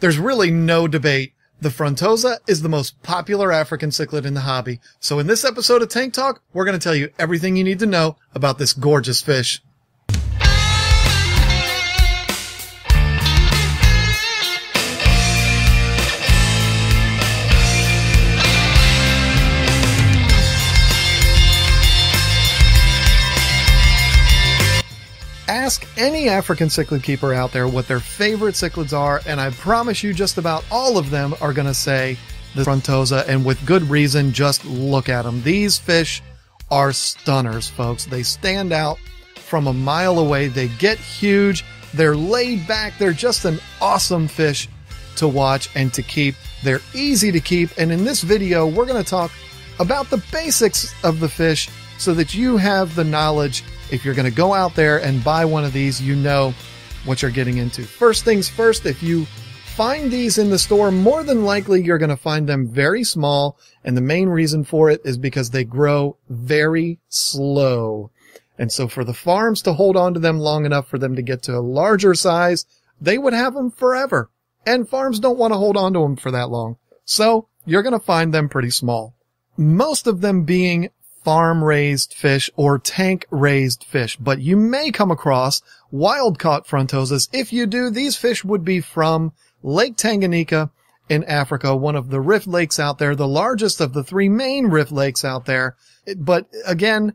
There's really no debate. The Frontosa is the most popular African cichlid in the hobby. So in this episode of Tank Talk, we're going to tell you everything you need to know about this gorgeous fish. Ask any African cichlid keeper out there what their favorite cichlids are, and I promise you just about all of them are going to say the Frontosa, and with good reason. Just look at them. These fish are stunners, folks. They stand out from a mile away. They get huge. They're laid back. They're just an awesome fish to watch and to keep. They're easy to keep, and in this video, we're going to talk about the basics of the fish so that you have the knowledge. If you're going to go out there and buy one of these, you know what you're getting into. First things first, if you find these in the store, more than likely you're going to find them very small, and the main reason for it is because they grow very slow. And so for the farms to hold on to them long enough for them to get to a larger size, they would have them forever. And farms don't want to hold on to them for that long. So you're going to find them pretty small. Most of them being farm-raised fish or tank-raised fish, but you may come across wild-caught Frontosas. If you do, these fish would be from Lake Tanganyika in Africa, one of the rift lakes out there, the largest of the three main rift lakes out there. But again,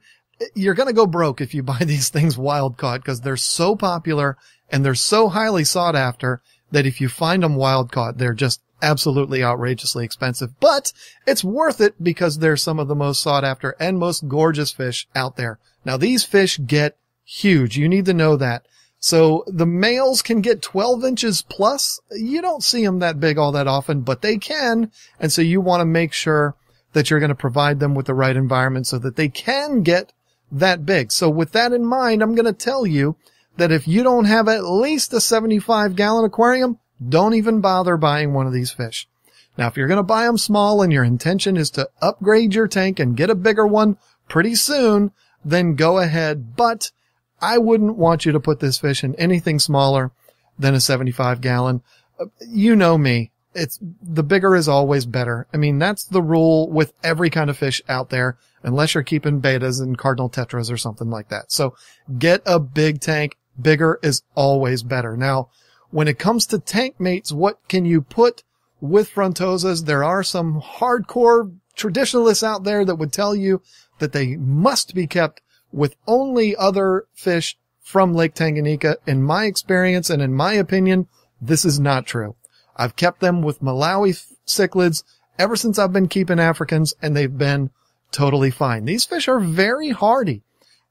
you're going to go broke if you buy these things wild-caught because they're so popular and they're so highly sought after that if you find them wild-caught, they're just absolutely outrageously expensive, but it's worth it because they're some of the most sought after and most gorgeous fish out there. Now, these fish get huge. You need to know that. So the males can get 12 inches plus. You don't see them that big all that often, but they can. And so you want to make sure that you're going to provide them with the right environment so that they can get that big. So with that in mind, I'm going to tell you that if you don't have at least a 75-gallon aquarium, don't even bother buying one of these fish. Now, if you're going to buy them small and your intention is to upgrade your tank and get a bigger one pretty soon, then go ahead. But I wouldn't want you to put this fish in anything smaller than a 75-gallon. You know me. The bigger is always better. I mean, that's the rule with every kind of fish out there, unless you're keeping betas and cardinal tetras or something like that. So get a big tank. Bigger is always better. Now, when it comes to tank mates, what can you put with Frontosas? There are some hardcore traditionalists out there that would tell you that they must be kept with only other fish from Lake Tanganyika. In my experience and in my opinion, this is not true. I've kept them with Malawi cichlids ever since I've been keeping Africans, and they've been totally fine. These fish are very hardy,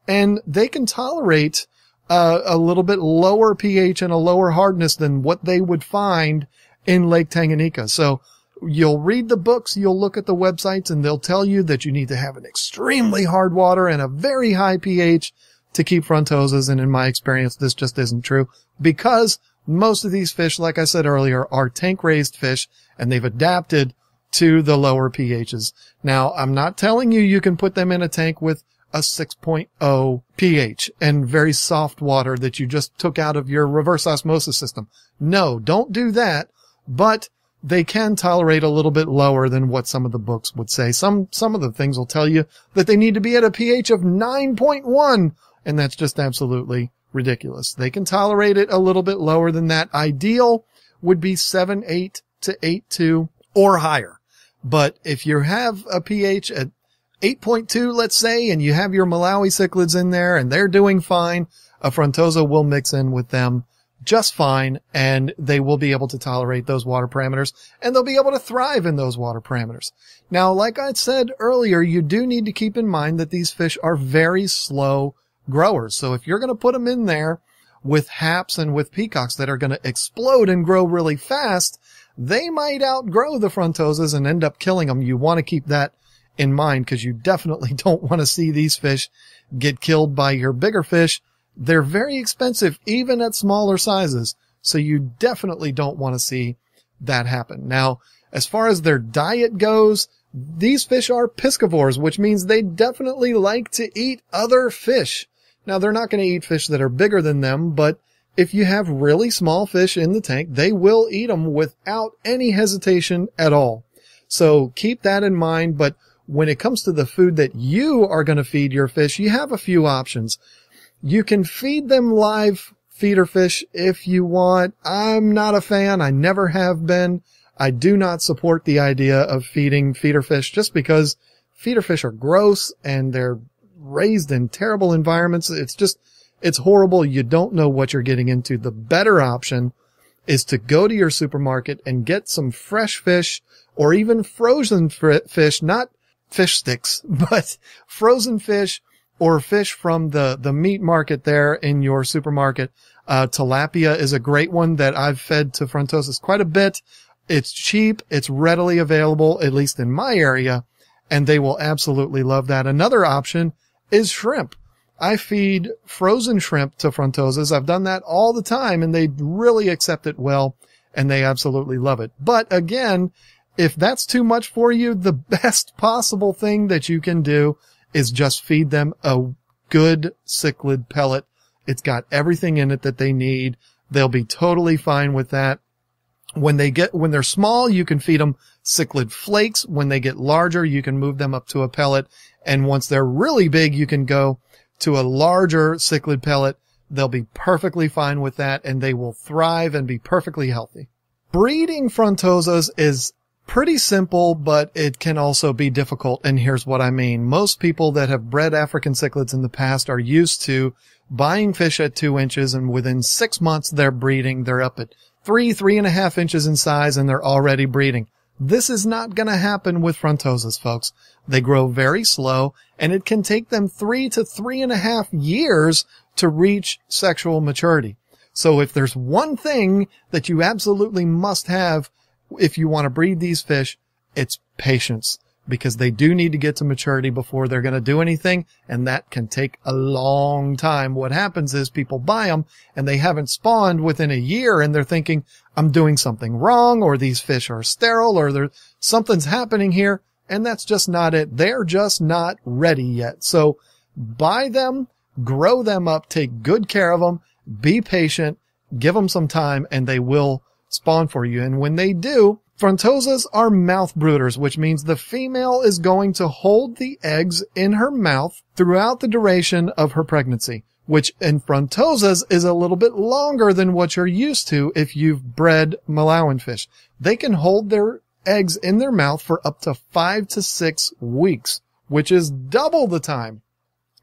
and they can tolerate a little bit lower pH and a lower hardness than what they would find in Lake Tanganyika. So you'll read the books, you'll look at the websites, and they'll tell you that you need to have an extremely hard water and a very high pH to keep Frontosas. And in my experience, this just isn't true because most of these fish, like I said earlier, are tank-raised fish, and they've adapted to the lower pHs. Now, I'm not telling you you can put them in a tank with a 6.0 pH and very soft water that you just took out of your reverse osmosis system. No, don't do that, but they can tolerate a little bit lower than what some of the books would say. Some of the things will tell you that they need to be at a pH of 9.1, and that's just absolutely ridiculous. They can tolerate it a little bit lower than that. Ideal would be 7.8 to 8.2 or higher. But if you have a pH at 8.2, let's say, and you have your Malawi cichlids in there and they're doing fine, a Frontosa will mix in with them just fine, and they will be able to tolerate those water parameters, and they'll be able to thrive in those water parameters. Now, like I said earlier, you do need to keep in mind that these fish are very slow growers. So if you're going to put them in there with haps and with peacocks that are going to explode and grow really fast, they might outgrow the Frontosas and end up killing them. You want to keep that in mind because you definitely don't want to see these fish get killed by your bigger fish. They're very expensive, even at smaller sizes. So you definitely don't want to see that happen. Now, as far as their diet goes, these fish are piscivores, which means they definitely like to eat other fish. Now, they're not going to eat fish that are bigger than them, but if you have really small fish in the tank, they will eat them without any hesitation at all. So keep that in mind. But when it comes to the food that you are going to feed your fish, you have a few options. You can feed them live feeder fish if you want. I'm not a fan. I never have been. I do not support the idea of feeding feeder fish just because feeder fish are gross and they're raised in terrible environments. It's horrible. You don't know what you're getting into. The better option is to go to your supermarket and get some fresh fish or even frozen fish, not fish sticks, but frozen fish or fish from the meat market there in your supermarket. Tilapia is a great one that I've fed to Frontosas quite a bit. It's cheap. It's readily available, at least in my area, and they will absolutely love that. Another option is shrimp. I feed frozen shrimp to Frontosas. I've done that all the time, and they really accept it well, and they absolutely love it. But again, if that's too much for you, the best possible thing that you can do is just feed them a good cichlid pellet. It's got everything in it that they need. They'll be totally fine with that. When they're small, you can feed them cichlid flakes. When they get larger, you can move them up to a pellet. And once they're really big, you can go to a larger cichlid pellet. They'll be perfectly fine with that, and they will thrive and be perfectly healthy. Breeding Frontosas is pretty simple, but it can also be difficult, and here's what I mean. Most people that have bred African cichlids in the past are used to buying fish at 2 inches, and within 6 months they're breeding. They're up at 3.5 inches in size, and they're already breeding. This is not going to happen with Frontosas, folks. They grow very slow, and it can take them 3 to 3.5 years to reach sexual maturity. So if there's one thing that you absolutely must have if you want to breed these fish, it's patience, because they do need to get to maturity before they're going to do anything, and that can take a long time. What happens is people buy them and they haven't spawned within a year, and they're thinking, I'm doing something wrong, or these fish are sterile, or something's happening here, and that's just not it. They're just not ready yet. So buy them, grow them up, take good care of them, be patient, give them some time, and they will spawn for you. And when they do, Frontosas are mouth brooders, which means the female is going to hold the eggs in her mouth throughout the duration of her pregnancy, which in Frontosas is a little bit longer than what you're used to if you've bred Malawian fish. They can hold their eggs in their mouth for up to 5 to 6 weeks, which is double the time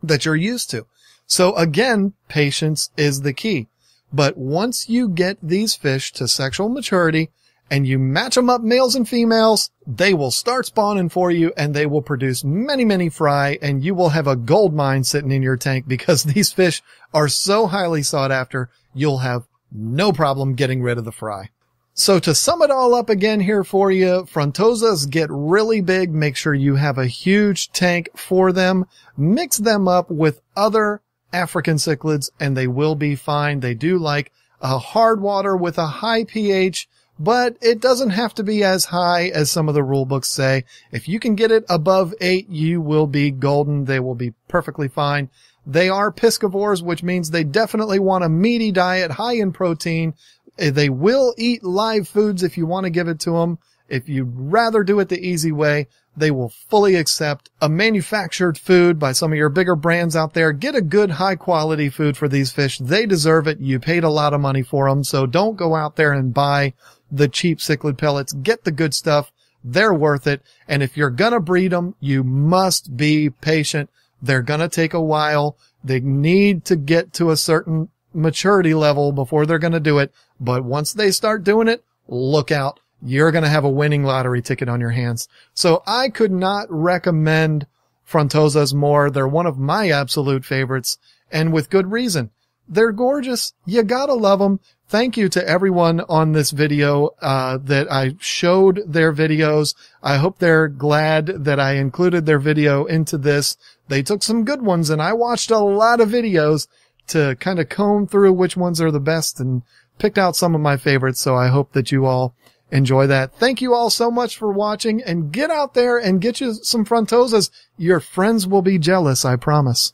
that you're used to. So again, patience is the key. But once you get these fish to sexual maturity and you match them up, males and females, they will start spawning for you, and they will produce many, many fry, and you will have a gold mine sitting in your tank, because these fish are so highly sought after, you'll have no problem getting rid of the fry. So to sum it all up again here for you, Frontosas get really big. Make sure you have a huge tank for them. Mix them up with other African cichlids, and they will be fine. They do like a hard water with a high pH, but it doesn't have to be as high as some of the rule books say. If you can get it above 8, you will be golden. They will be perfectly fine. They are piscivores, which means they definitely want a meaty diet, high in protein. They will eat live foods if you want to give it to them. If you'd rather do it the easy way, they will fully accept a manufactured food by some of your bigger brands out there. Get a good, high-quality food for these fish. They deserve it. You paid a lot of money for them, so don't go out there and buy the cheap cichlid pellets. Get the good stuff. They're worth it. And if you're going to breed them, you must be patient. They're going to take a while. They need to get to a certain maturity level before they're going to do it. But once they start doing it, look out. You're going to have a winning lottery ticket on your hands. So I could not recommend Frontosas more. They're one of my absolute favorites, and with good reason. They're gorgeous. You gotta love them. Thank you to everyone on this video that I showed their videos. I hope they're glad that I included their video into this. They took some good ones, and I watched a lot of videos to kind of comb through which ones are the best and picked out some of my favorites. So I hope that you all enjoy that. Thank you all so much for watching, and get out there and get you some Frontosas. Your friends will be jealous, I promise.